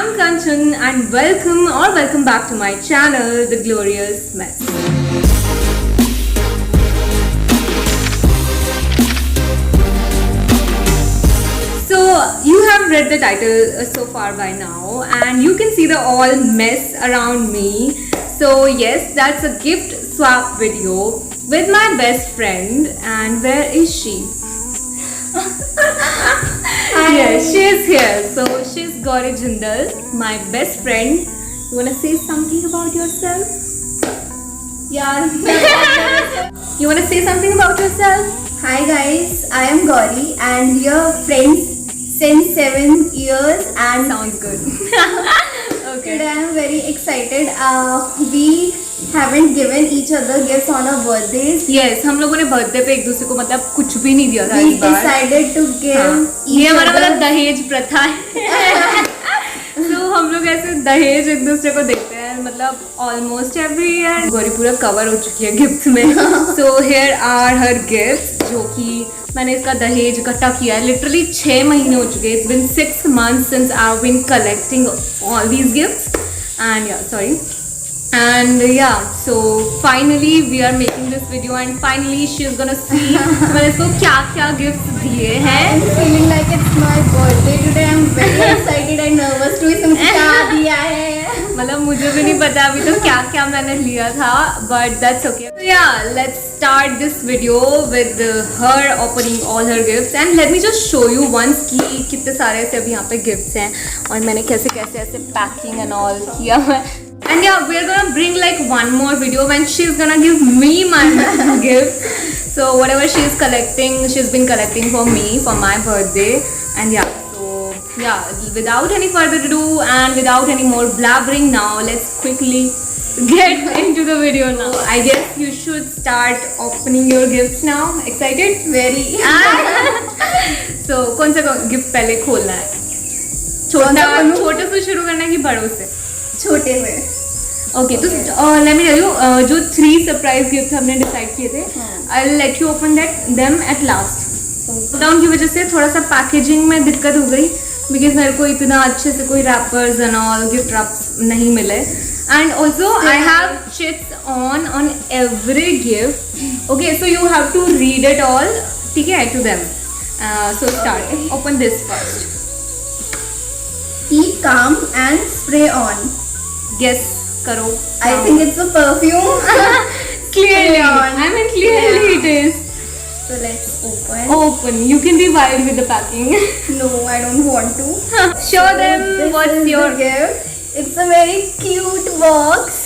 I'm Kanchan and welcome back to my channel, The Glorious Mess. So you have read the title so far by now and you can see the all mess around me. So yes, that's a gift swap video with my best friend. And where is she? Yes, she is here. So she's Gauri Jindal, my best friend. You wanna say something about yourself? Yeah. You wanna say something about yourself? Hi guys, I am Gauri and we are friends since 7 years and Sounds good. today Okay. I am very excited. We haven't given each other gifts on our birthdays. Yes, हम लोगों ने birthday पे एक दूसरे को मतलब कुछ भी नहीं दिया था We इस बार. decided to give हाँ, ये each हमारा मतलब other. दहेज प्रथा है. तो हम लोग ऐसे दहेज एक दूसरे को देते हैं मतलब ऑलमोस्ट एवरी ईयर. गौरी पूरा कवर हो चुकी है गिफ्ट में. So here are her gifts जो कि मैंने इसका दहेज इकट्ठा किया है. लिटरली 6 महीने हो चुके हैं. It's been 6 months since I have been collecting all these gifts and yeah sorry. And yeah, so finally we are making this video and finally she is gonna see मैंने इसको क्या क्या गिफ्ट दिए I हैं. am feeling like it's my birthday today. I am very excited and nervous to इसमें क्या दिया है. मतलब मुझे भी नहीं पता अभी तो क्या क्या मैंने लिया था, but that's okay. So yeah, let's start this video with her opening all her gifts and let me just show you once कि कितने सारे ऐसे अभी यहाँ पे गिफ्ट्स हैं और मैंने कैसे कैसे ऐसे पैकिंग एंड ऑल किया हुआ है. And yeah, we are gonna bring like one more video when she's gonna give me my gift. So whatever she's been collecting for me for my birthday. And yeah, so yeah, without any further ado and without any more blabbering now, let's quickly get into the video now. I guess you should start opening your gifts now. Excited? Very. So कौन सा gift पहले खोलना है? छोटे से शुरू करना है कि बड़ों से? छोटे में. ओके तो लेट मी टेल यू जो 3 सरप्राइज गिफ्ट हमने डिसाइड किए थे I will let you open them at last. Lockdown की वजह से थोड़ा सा पैकेजिंग में दिक्कत हो गई बिकॉज मेरे को इतना अच्छे से कोई wrappers and all gift wraps नहीं मिले. And also I have chits on every gift. Okay so you have to read it all. ठीक है to them. So start. Open this first. Keep calm and spray on. Guess करो. I think it's a perfume. Clearly, on. I mean clearly it is. So let's open. Open. You can be wild with the packing. No, I don't want to. Show them This what's is your the gift. It's a very cute box.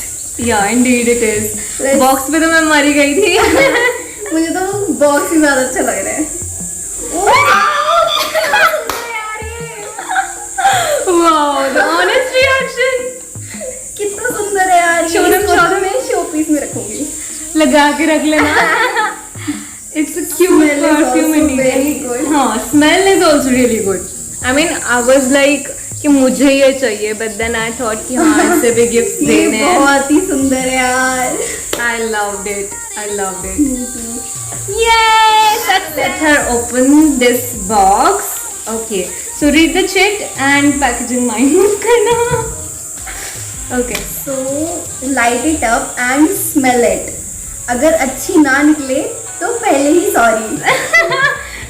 Yeah, indeed it is. Let's- Box पे तो मैं मरी गई थी. मुझे तो box ही ज्यादा अच्छा लग रहा है. Wow, the honest reaction. कितना सुंदर है यार. Show them, show them. मैं शो पीस में रखूंगी. लगा के रख लेना. It's a cute Smell is perfume also indeed. very good. हाँ, smell is also really good. I mean, I was like कि मुझे ये चाहिए, but then I thought कि हाँ इससे भी गिफ्ट ये देने हैं. बहुत ही सुंदर है यार. I loved it. I loved it. Yes! Let her open this box. Okay. So read the chit and packaging mine करना. Okay. So light it up and smell it. अगर अच्छी ना निकले तो पहले ही sorry.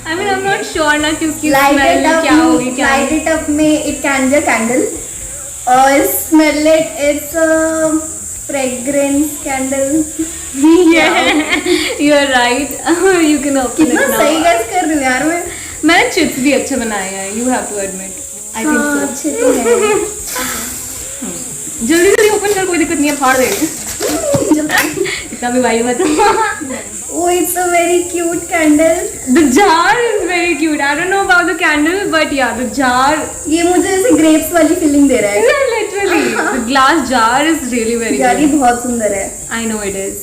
I mean I'm not sure ना कि उसकी Light smell it up. क्या होगी क्या. Light it up में it can be a candle. और smell it. It's a fragrance candle. Yeah, you're right. You can open कितना it now. सही गैस कर रही हूँ यार मैं. मैंने चिप्स भी अच्छे बनाए हैं. You have to admit. I think हाँ, so. अच्छे तो हैं. जल्दी जल्दी ओपन कर, कोई दिक्कत नहीं है. फाड़ देंगे. इतना भी वाइड मत. Oh, it's a very cute candle. The jar is very cute. I don't know about the candle, but yeah, the jar. ये मुझे ऐसे grapes वाली feeling दे रहा है. Literally, the glass jar is really very यार ये good. बहुत सुंदर है. I know it is.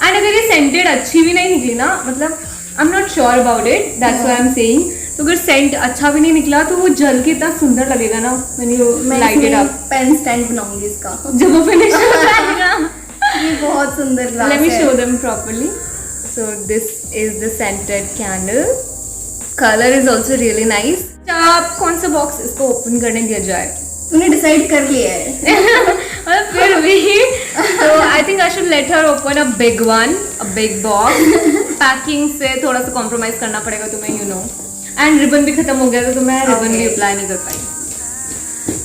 And अगर ये scented अच्छी भी नहीं निकली ना, मतलब I'm not sure about it. That's why I'm saying. तो अगर सेंट अच्छा भी नहीं निकला तो वो जल के इतना सुंदर लगेगा ना when you मैं light it up. Pen stand बनाऊंगी इसका. जब वो finish हो जाएगा. ये बहुत सुंदर ग्लास Let me है. show them properly. So this is the scented candle. Color is also really nice. आप कौन सा बॉक्स इसको ओपन करने दिया जाए? तूने डिसाइड कर लिया है. मतलब फिर भी तो I think I should let her open a big one, a big box. Packing से थोड़ा सा कॉम्प्रोमाइज करना पड़ेगा तुम्हें, यू नो. एंड रिबन भी खत्म हो गया तो मैं रिबन भी अप्लाई नहीं कर पाई.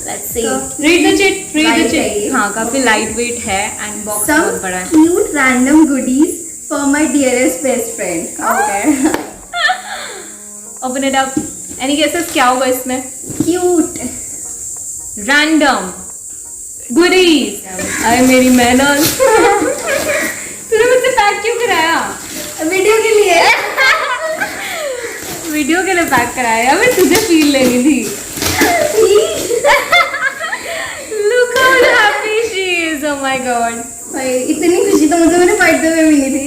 Let's see. Read the chit, read the light chit. है ये. हाँ, काफी लाइट वेट है एंड बॉक्स Some बहुत बड़ा है. cute random goodies for my dearest best friend. Okay. Open it up. Any guesses क्या होगा इसमें? Cute. Random goodies. अरे मेरी मेहनत. तूने मुझसे पैक क्यों कराया? वीडियो के लिए. वीडियो के लिए पैक कराया या फिर तुझे फील लेनी थी? Look how happy she is. Oh my god. भाई इतनी खुशी तो मुझे मेरे बर्थडे में मिली थी.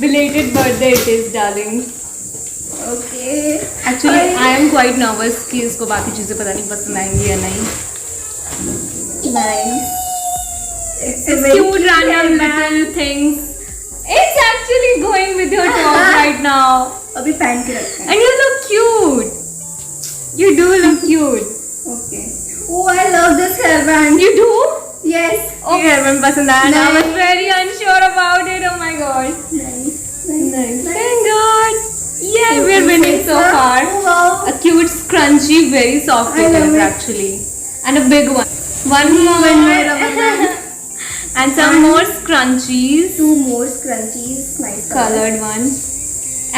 Belated birthday it is, darling. Okay. Actually, I am quite nervous कि इसको बाकी चीजें पता नहीं पसंद आएंगी या नहीं. Nice. It's a It's very cute random hairband. little things. It's actually going with your top right now. अभी पहन के रखा है. And you look cute. You do look cute. Okay. Oh, I love this hairband. You do? Yes. Oh, hairband पसंद आया. And I was Nice. very unsure about it. Oh my god. Nice. Thank God. Yeah, we're winning so far. Oh, wow. A cute scrunchie, very soft I it love is it. actually. And a big one. One more. One more rubber band. And some more scrunchies. Two more scrunchies. Nice Colored one.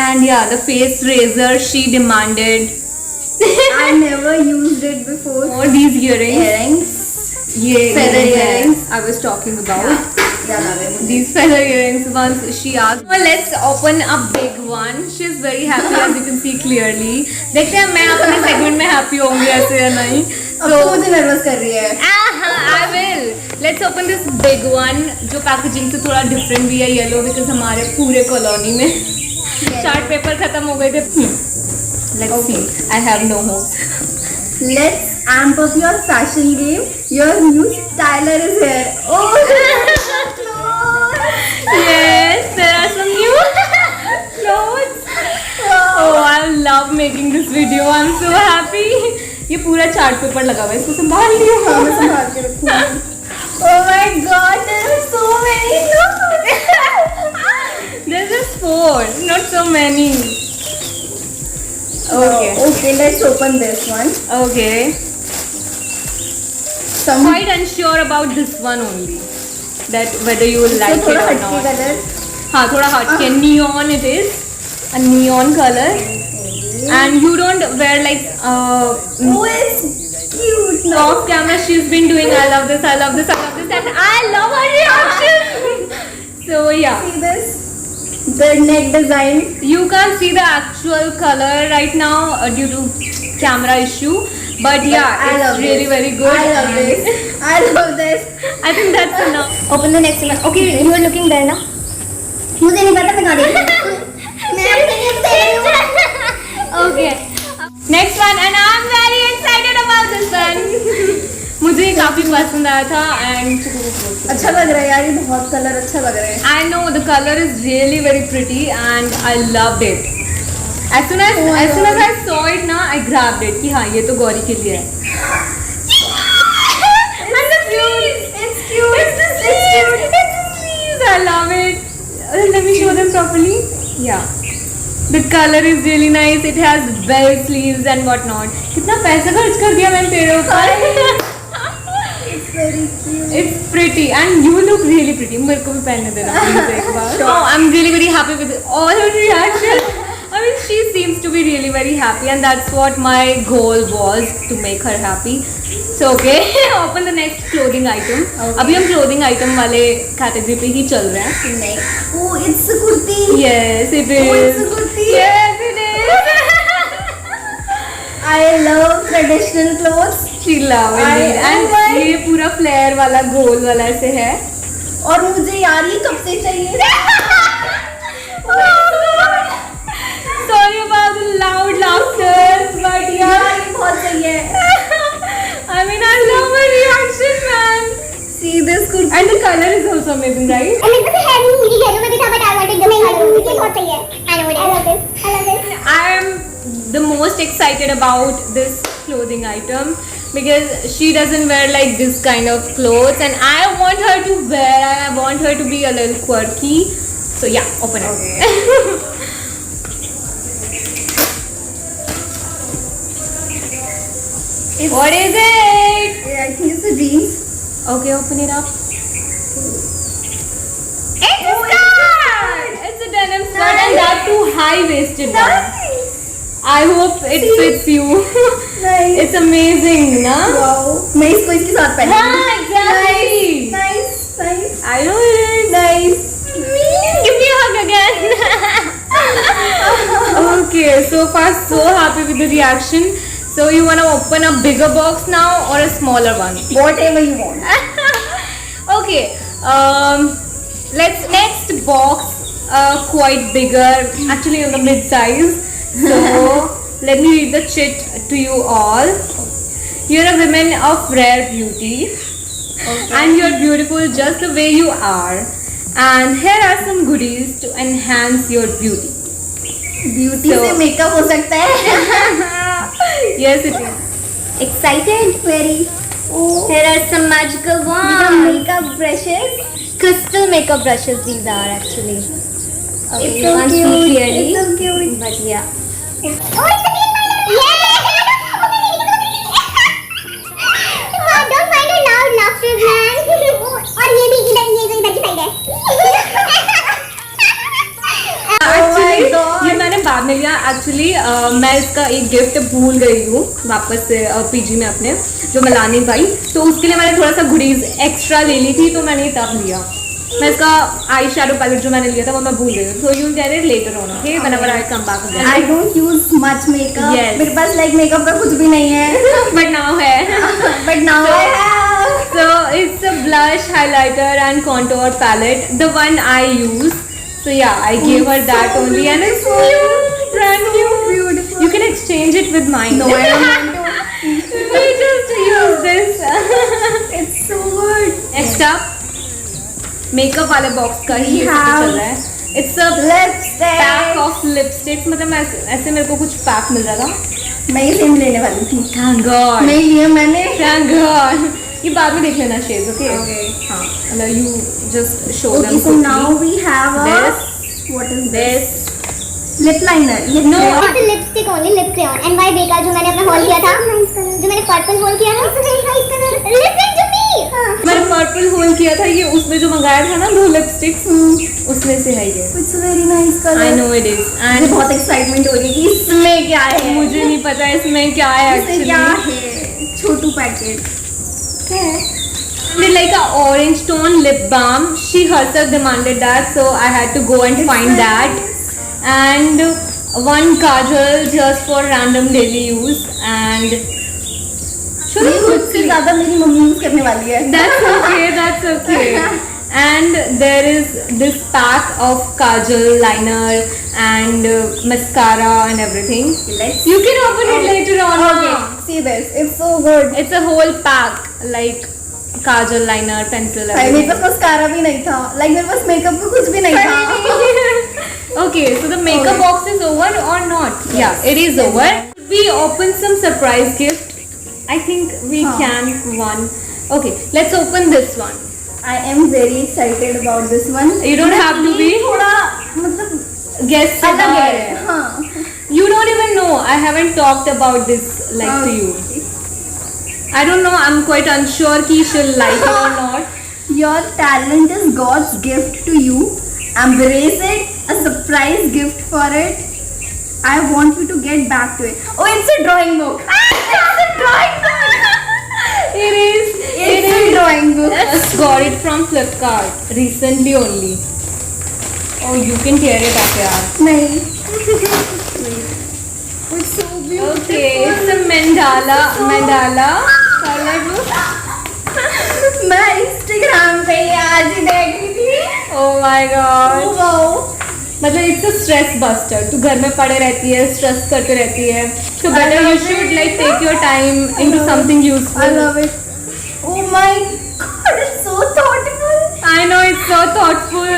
And yeah, the face razor she demanded. I never used it before. More these earrings. Earrings. Yeah, Feather earrings. I was talking about. याद आ गए मुझे. These feather earrings once she asked. Well, let's open a big one. She's very happy as you can see clearly. देखते हैं मैं अपने segment में happy होंगी ऐसे या नहीं. अब तो मुझे नर्वस कर रही है. I will. Let's open this big one जो packaging से थोड़ा different भी है, yellow because हमारे पूरे कॉलोनी में चार्ट पेपर खत्म हो गए थे. Let's see. I have no hope. Let's amp up your fashion game. Your new styler is here. Oh, Yes, there are some new clothes. Oh, I love making this video. I'm so happy. ये पूरा chart paper लगा हुआ है, इसको संभाल लियो. हाँ, मैं संभाल के रखूंगी. Oh my God, there are so many clothes. There's just 4, not so many. Okay. Okay, let's open this one. Okay. Some Quite unsure about this one only. That whether you will like it थोड़ा or हटके not. Colour. हाँ, थोड़ा हटके neon it is. A neon color. And you don't wear like Oh, it's cute. No. off camera she's been doing I love this, I love this, I love this, and I love her reaction. So yeah, See this? The neck design. you can't see the actual color right now due to camera issue, but yeah, I it's love really this. very good. I love and this. I love this. I think that's enough. Open the next one. Okay, you are looking there now. मुझे नहीं पता मैं कहाँ देखूँ. मैं अपने लिए देख रही हूँ. Okay. Next one, and I'm very excited about this one. मुझे काफी पसंद आया था and अच्छा लग रहा है यार, ये बहुत कलर अच्छा लग रहा है. I know the color is really very pretty and I loved it. As soon as I saw it ना, I grabbed it कि हाँ ये तो गौरी के लिए है. And the sleeves. It's cute. It's the sleeves. It's the sleeves. I love it. Let me show them properly. Yeah. The color is really nice. It has bell sleeves and whatnot. कितना पैसा खर्च कर दिया मैंने तेरे ऊपर. It's very cute. It's pretty and you look really pretty. मेरे को भी पहनने देना please एक बार. Oh, I'm really very happy with all her reactions. I mean, she seems to be really very happy and that's what my goal was, to make her happy. So okay, open the next clothing item. Okay. अभी हम clothing item वाले category पे ही चल रहे हैं. Next. Oh, it's a kurti. Yes, it is. Oh, it's a kurti. Yes, it is. I love traditional clothes. She love it. And my- ये पूरा flare वाला गोल वाला ऐसे है. और मुझे यार ये कब से चाहिए. Sorry about the loud laughter, but yeah. यार ये बहुत सही है. I mean, I love her reaction, man. See this kurti. And the color is also amazing, right? मेरे को तो है नहीं, मेरी येलो में भी था, but I wanted the main one. ये बहुत सही है. I know it. I love this. I love this. I am the most excited about this clothing item because she doesn't wear like this kind of clothes, and I want her to wear. I want her to be a little quirky. So yeah, open it. What is it? I think it's a jeans. Okay, open it up. It's a skirt. It's a denim skirt, and that too high-waisted one. Nice. I hope it fits you. Nice. It's amazing, na? Wow. मैं इसको इसके साथ पहनूंगी. हाँ, exactly. Nice. Nice. I know it. Nice. Give me a hug again. Okay, so far so happy with the reaction. So you wanna open a bigger box now or a smaller one? Whatever you want. Okay. Let's next box quite bigger, actually on the mid size. So let me read the chit to you all. You're a woman of rare beauty, and you're beautiful just the way you are. And here are some goodies to enhance your beauty. Beauty So- से makeup हो सकता है. Yes, it is. Excited? Very. Oh. Here are some magical These are wands. makeup brushes. Crystal makeup brushes these are actually. Okay, It's you so can't see cute. clearly. It's so cute. But yeah. Oh, it's a green one. Don't find a loud laughter, man. और ये भी इधर ये जो इधर की side है. Actually, God. ये मैंने बाद में लिया. Actually, मैं इसका एक गिफ्ट भूल गई हूँ वापस से पीजी में अपने, जो मैं ला नहीं पाई. तो उसके लिए मैंने थोड़ा सा गुडीज एक्स्ट्रा ले ली थी, तो मैंने तब लिया. मैं इसका आई शेडो पैलेट जो मैंने लिया था वो मैं भूल गई. So you'll get it later on, okay? Whenever I come back again. I don't use much makeup. Yes. मेरे पास like makeup का कुछ भी नहीं है. But now है. But now I have. So it's a blush, highlighter and contour palette, the one I use. So yeah, I gave her that so only, and it's cute, brand new. Beautiful. You can exchange it with mine. No, I don't want to. We just use this. It's so good. Next up, makeup वाले box का ही We चल have रहा है. It's a Lipstick. pack of lipsticks. मतलब ऐसे मेरे को कुछ pack मिल रहा था. मैं ये सेम लेने वाली थी. Thank God. नहीं लिए मैंने. Thank God. ये बाद में देख लेना shades, okay? Okay. हाँ. मतलब you just show them. Okay, so quickly. now we have a. This. What is This. Lip liner. Lip No. crayon. It's a lipstick only, lip crayon. And why बेकार जो मैंने अपना hall किया था, जो मैंने पर्पल हॉल किया था, listen to me. मैंने पर्पल होल किया था, ये उसमें जो मंगाया था ना 2 लिपस्टिक्स, उसमें से है ये. It's a very nice color. I know it is. मुझे And बहुत एक्साइटमेंट हो रही है कि इसमें क्या है. मुझे नहीं पता इसमें क्या है इसमें क्या actually. है. छोटू पैकेट. क्या है? It's like a orange tone lip balm. She herself demanded that, so I had to go and find that. And one kajal just for random daily use. And should I ये put मुझसे ज्यादा मेरी mummy use करने वाली है. That's okay, that's okay. And there is this pack of kajal, liner and mascara and everything. Let's. You can open it later on. Okay. See this. It's so good. It's a whole pack like kajal, liner, pencil, भाई मेरे everything. पास mascara भी नहीं था. Like मेरे pass makeup का कुछ भी नहीं था. Okay, so the makeup box is over or not? Yeah, it is over. We open some surprise gift. I think we हाँ. can one. Okay, let's open this one. I am very excited about this one. You don't have to be. थोड़ा मतलब Guess अलग about है. it. हाँ. You don't even know. I haven't talked about this like to you. I don't know. I'm quite unsure कि she'll like it or not. Your talent is God's gift to you. Embrace it. A surprise gift for it. I want you to get back to it. Oh, it's a drawing book. It's a drawing book. It is. It's a drawing book. Got it from Flipkart recently only. Oh, you can tear it up, yaar. नहीं. It's so beautiful. Okay, it's a mandala color book. मैं Instagram पे ये आज ही देख रही थी. Oh my God. Oh wow. मतलब it's a stress buster. तू घर में पड़े रहती है, stress करते रहती है. So better you should like take your time into something I useful. love it. Oh my God, it's so thoughtful. I know it's so thoughtful.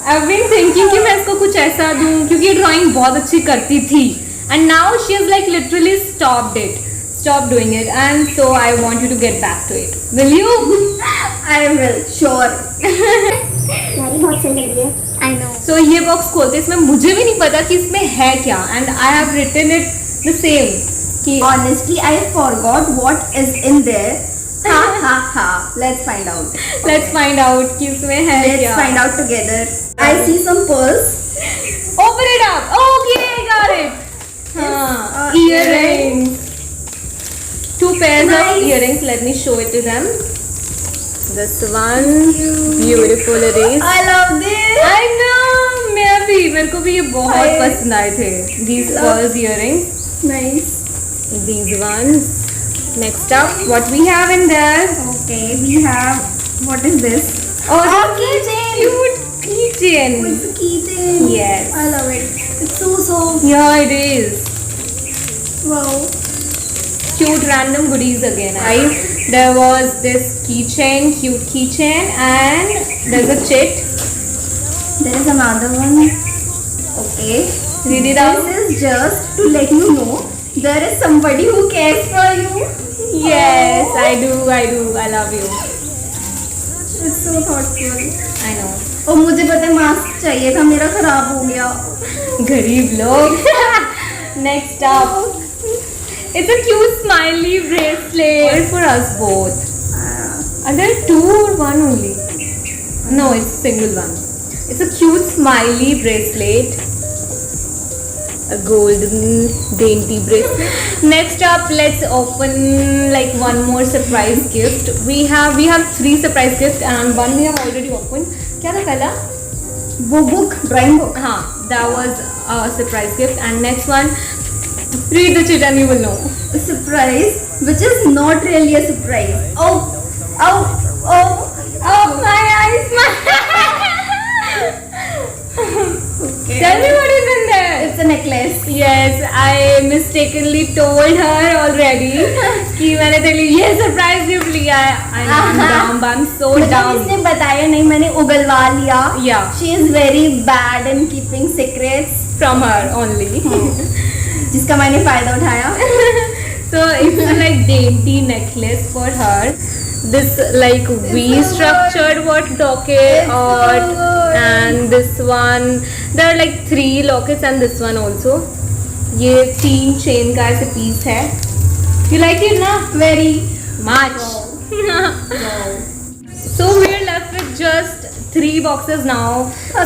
I've been thinking कि मैं इसको कुछ ऐसा दूँ क्योंकि ड्राइंग बहुत अच्छी करती थी. And now she has like literally stopped it. stop doing it, and so I want you to get back to it. Will you? I will, sure. यार ये बहुत सही लग रही है. I know. So ये बॉक्स खोलते इसमें मुझे भी नहीं पता कि इसमें है क्या, and I have written it the same कि Honestly, I forgot what is in there. Ha ha ha. Let's find out. let's find out कि इसमें है Let's क्या. find out together. I see some pearls. Open it up. Okay, I got it. हाँ, earrings. 2 pairs of Nice. earrings. Let me show it to them. This one, beautiful it is. I love this. I know. मेरे को भी ये बहुत I पसंद आए थे. These love- pearls earrings. Nice. These ones. Next up, what we have in there? Okay, we have. What is this? Oh, Oh, keychain. cute keychain. It's a keychain. Yes. I love it. It's so soft. Yeah, it is. Wow. Cute random goodies again. Guys, there was this keychain, cute keychain, and there's a chit. There is another one. Okay. Read it out. This is just to let you know there is somebody who cares for you. Yes, I do. I love you. It's so thoughtful. I know. और मुझे पता है mask चाहिए था, मेरा खराब हो गया. गरीब लोग. Next up. It's a cute smiley bracelet for us both. Are there 2 or 1 only? No, it's single one. It's a cute smiley bracelet. A golden dainty bracelet. Next up, let's open like one more surprise gift. We have 3 surprise gifts and one we have already opened. क्या था पहला? वो book, drawing book. हाँ, that was a surprise gift. And next one, read the chit and you will know. A surprise, which is not really a surprise. Oh, oh, oh, Oh my eyes, my. Okay. Tell me what is in there. It's a necklace. Yes, I mistakenly told her already कि मैंने तेरे लिए ये surprise gift लिया है. I'm dumb. I'm so मतलब dumb. इसने बताया नहीं, मैंने उगलवा लिया. Yeah. She is very bad in keeping secrets. From her only. जिसका मैंने फायदा उठाया. So it's a like dainty necklace for her. This like V structured what locket It's so or good. and this one. There are like 3 lockets and this one also. ये 3 chain का ऐसे piece है. You like it ना? Very. Much. Wow. So we're left with just 3 boxes now.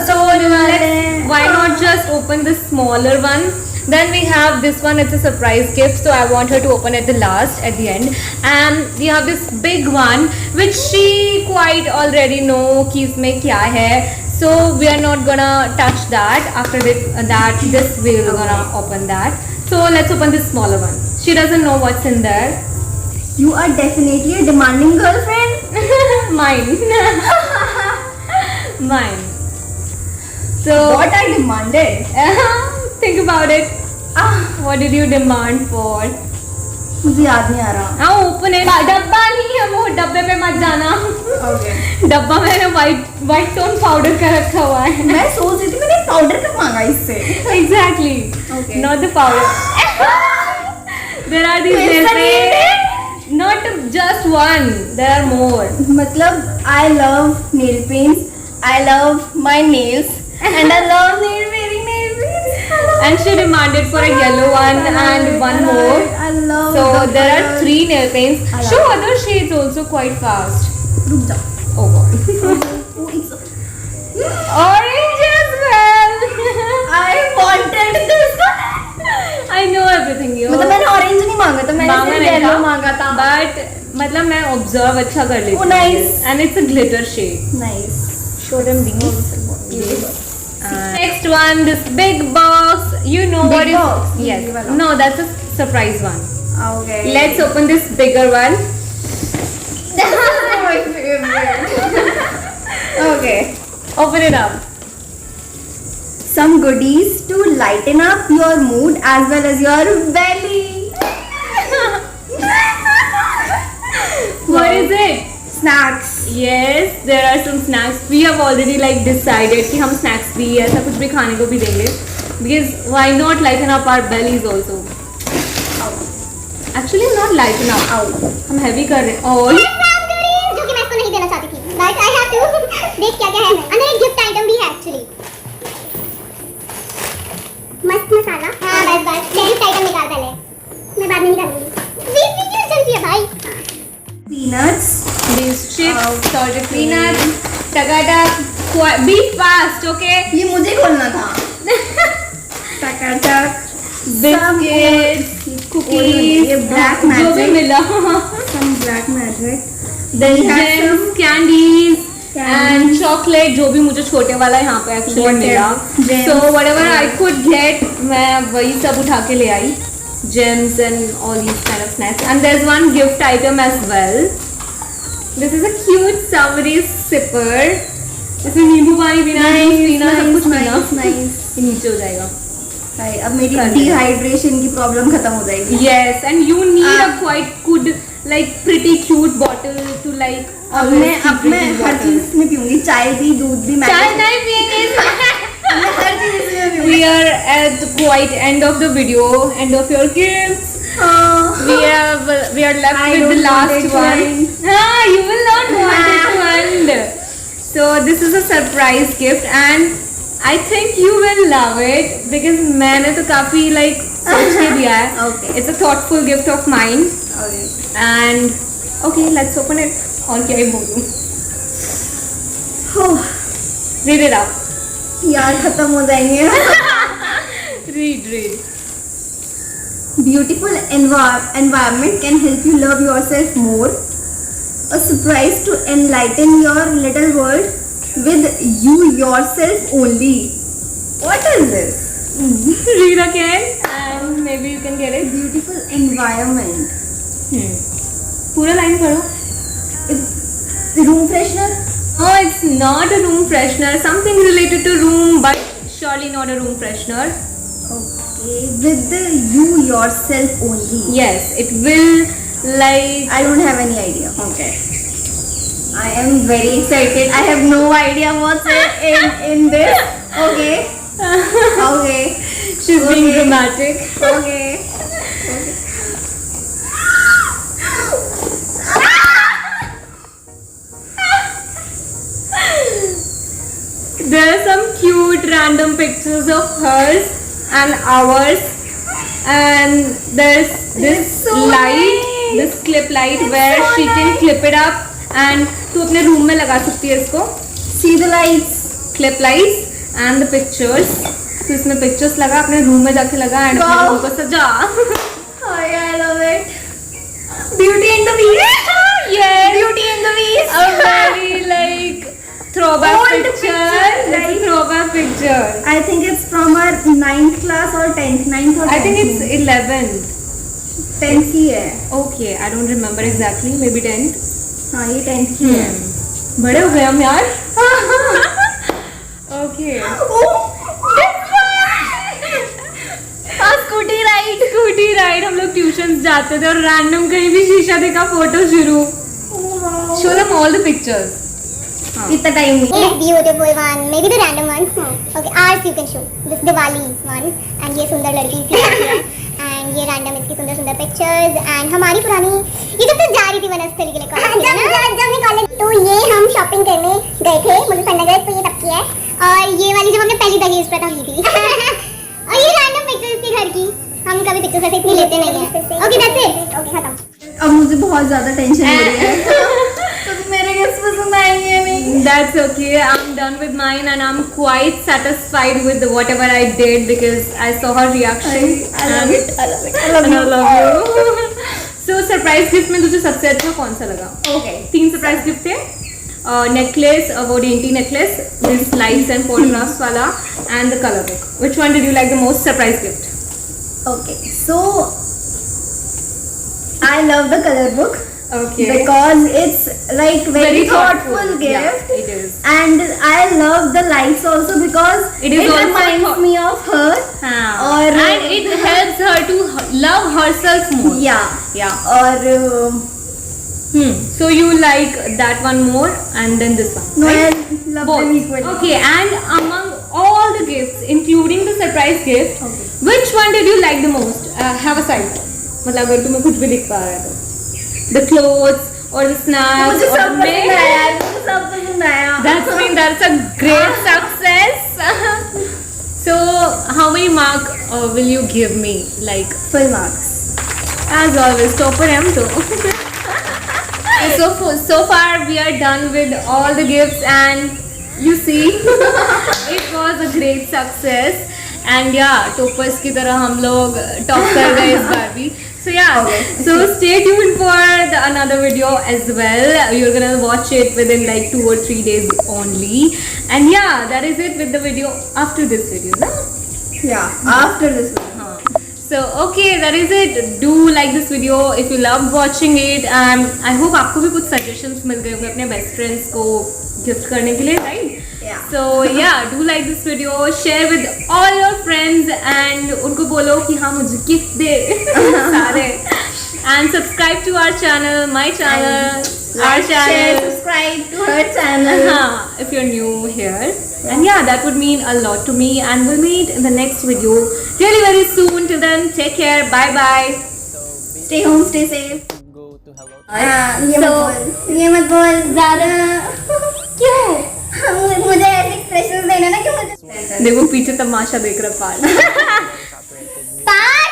So वाले. why not just open the smaller one? Then we have this one, it's a surprise gift, so I want her to open at the last, at the end. And we have this big one, which she quite already know कि इसमें क्या है. So we are not gonna touch that. After this we're gonna open that. So let's open this smaller one. She doesn't know what's in there. You are definitely a demanding girlfriend. Mine. Mine. So What I demanded? think about it. What did you demand for? मुझे याद नहीं आ रहा. हाँ open है. डब्बा नहीं है वो, डब्बे पे मत जाना. Okay. डब्बा मैंने वाइट टोन पाउडर का रखा हुआ है. मैं सोच रही थी मैंने पाउडर कब मांगा इससे. Exactly. Okay. Not the powder. There are these nail paints. Not just one. There are more. मतलब I love nail paints. I love my nails. And I love wearing nail paints. And she demanded for a yellow one and one more. I love. So the there are colors. 3 nail paints. I love Show it. other shades also quite fast. रुक जाओ. Oh god. Oh, it's. Orange as well. I wanted this. I know everything you. मतलब मैंने orange नहीं मांगा था, मैंने मांगा सिर्फ नहीं येलो था. मांगा था. But मतलब मैं observe अच्छा कर लेती Oh, हूँ. nice. And it's a glitter shade. Nice. Show them these. Next one, this big box. You know Big what is? box? Yes. Big wala. No, that's a surprise one. Okay. Let's open this bigger one. This is my favorite. Okay. Open it up. Some goodies to lighten up your mood as well as your belly. What is it? Snacks. Yes, there are some snacks. We have already like decided कि हम snacks भी ऐसा कुछ भी खाने को भी देंगे. Because why not lighten up our bellies also? Actually not light enough, हम हैवी कर रहे हैं। और जो कि मैं इसको नहीं देना चाहती थी, बट आई हैव टू। देख क्या क्या है अंदर, एक गिफ्ट आइटम भी है एक्चुअली। मस्त मसाला। हाँ बस टेंथ आइटम निकाल पहले, मैं बाद में निकालूंगी। बीच में क्यों चलती है भाई? Peanuts. these chips, salted peanuts, Takatak, be fast, okay? ये मुझे खोलना था। टकाटक, Biscuits, ये cookies, black जो भी magic. मिला। some black magic. Then We have gems, some candies, candies. and chocolate, जो भी मुझे छोटे वाला यहाँ पे एक्चुअली Whatever. मिला। Gems. So whatever I could get, मैं वही सब उठा के ले आई। Gems and all these kind of snacks. And there's one gift item as well. This is a cute summery sipper. इसमें नींबू पानी पीना, जूस पीना, सब कुछ पीना। nice. ये नीचे हो जाएगा। भाई अब मेरी कर लिया। डिहाइड्रेशन की प्रॉब्लम खत्म हो जाएगी। Yes, and you need a quite good, like pretty cute bottle to like. अब मैं हर चीज में पीऊंगी, चाय भी, दूध भी। चाय नहीं पिएंगे इसमें। मैं हर चीज इसमें पीऊंगी। We are at the quite end of the video, end of your gifts. We are left I with the don't last want it to one. end. You will not want it to end. So this is a surprise gift, and I think you will love it because मैंने तो काफी like सोच के दिया है. Okay. It's a thoughtful gift of mine, Okay. and okay, let's open it. और क्या ही बोलूं? Oh, Read it out. यार खत्म हो जाएंगे। Read. Beautiful environment can help you love yourself more. A surprise to enlighten your little world with you yourself only. What is this? Read again, and maybe you can get it. Beautiful environment. पूरा line पढ़ो. It's room freshener. No, it's not a room freshener. Something related to room, but surely not a room freshener. Okay. With you yourself only. Yes, it will like. I don't have any idea. Okay. I am very excited. I have no idea what's in this. Okay. Okay. She's being dramatic. Okay. There are some cute random pictures of hers and ours, and there's this It's so light, nice. this clip light It's where so she can nice. clip it up, and तू अपने room में लगा सकती है इसको. See the lights. Clip lights and the pictures. तो इसमें pictures लगा, अपने रूम में जाके लगा and अपने Wow. रूम को सजा. Oh yeah, I love it. Beauty and the Beast. Yes. Beauty and the Beast. A very like throwback Old picture. picture, It's a right? throwback picture. I think it's from our 9th class or 10th. 9th or 10th. I think it's 11th. 10th की है. Okay, I don't remember exactly. Maybe 10th. हाँ ये 10th की है. बड़े हो गए हम यार. Okay. स्कूटी राइड हम लोग ट्यूशन जाते थे और रैंडम कहीं भी शीशा देखा फोटो शुरू. Show them all the pictures. कितना टाइम हुआ? This beautiful one, maybe the random ones. Okay, ours you can show. This Diwali one, and ये सुंदर लड़की सी लड़की है, and ये random इसकी सुंदर सुंदर pictures, and हमारी पुरानी ये जब तक जा रही थी वनस्थली के लिए कॉलेज में ना, जब मैं कॉलेज तो ये हम शॉपिंग करने गए थे मुजफ्फरनगर, तो ये तब की है, और ये वाली जब हमने पहली बार यूज था की थी. और ये random pictures इसके घर की, हम कभी पिक्चर्स ऐसे इतनी लेते नहीं हैं. Okay that's it. ओके खत्म. अब मुझे बहुत ज्यादा टेंशन हो रही है. तो मेरे गिफ्ट पसंद आएंगे या नहीं? That's okay. I'm done with mine and I'm quite satisfied with whatever I did because I saw her reaction. I love and- it. I love it. I love and I you. love you. So surprise gift में तुझे सबसे अच्छा कौन सा लगा? Okay. 3 surprise gift थे. Necklace, वो dainty necklace, this lights and photographs वाला, and the color book. Which one did you like the most? Surprise gift. Okay. So I love the color book. Okay. Because it's like very thoughtful gift. Yeah, it is. And I love the lights also because It is also reminds me of her. हाँ. और And it helps her to love herself more. Yeah. Yeah. और So you like that one more and then this one. no, right? I love Both. them equally. Okay, and among all the gifts, including the surprise gift, Okay. which one did you like the most? Have a side. मतलब अगर तुम्हें कुछ भी दिख पा रहा है तो द क्लोथ्स और द स्नैक्स मुझे और सब पसंद आया, मुझे सब पसंद आया। that's a great success. So how many mark will you give me? Like Full marks. as always, topper am to. So far we are done with all the gifts and you see it was a great success and yeah, toppers की तरह हम लोग top कर गए इस बार भी. So yeah, so stay tuned for another video as well. You're gonna watch it within like 2 or 3 days only. And yeah, that is it with the video after this video. Na? Yeah, after this one. So okay, that is it. Do like this video if you love watching it. I hope आपको भी कुछ suggestions मिल गए होंगे अपने best friends को gift करने के लिए, right? Yeah. So yeah, do like this video, share with all your friends and उनको बोलो कि हाँ मुझे gift दे सारे. And subscribe to our channel, my channel, our Like, share, channel. subscribe to her channel. If you're new here. And yeah, that would mean a lot to me. And we'll meet in the next video really very soon. Till then, take care. Bye bye. Stay home, stay safe. go to hello. ये मत बोल ज़्यादा क्यों मुझे ऐसे expressions देना ना कि मुझे देखो पीछे तमाशा देख रहा पार्ट. पार्ट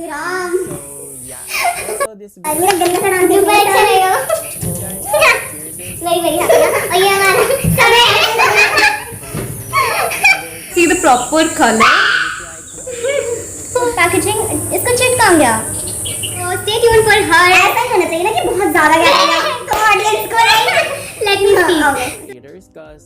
ये राम Also, this मेरा गन्ना का नाम super अच्छा रहेगा वेरी वेरी हैप्पी और ये हमारा समय See the proper color. Packaging इसको चेक कहाँ गया तो स्टे ट्यून फॉर हर ऐसा ही होना चाहिए ना कि बहुत ज़्यादा गया तो ऑडियंस को let me see creators, because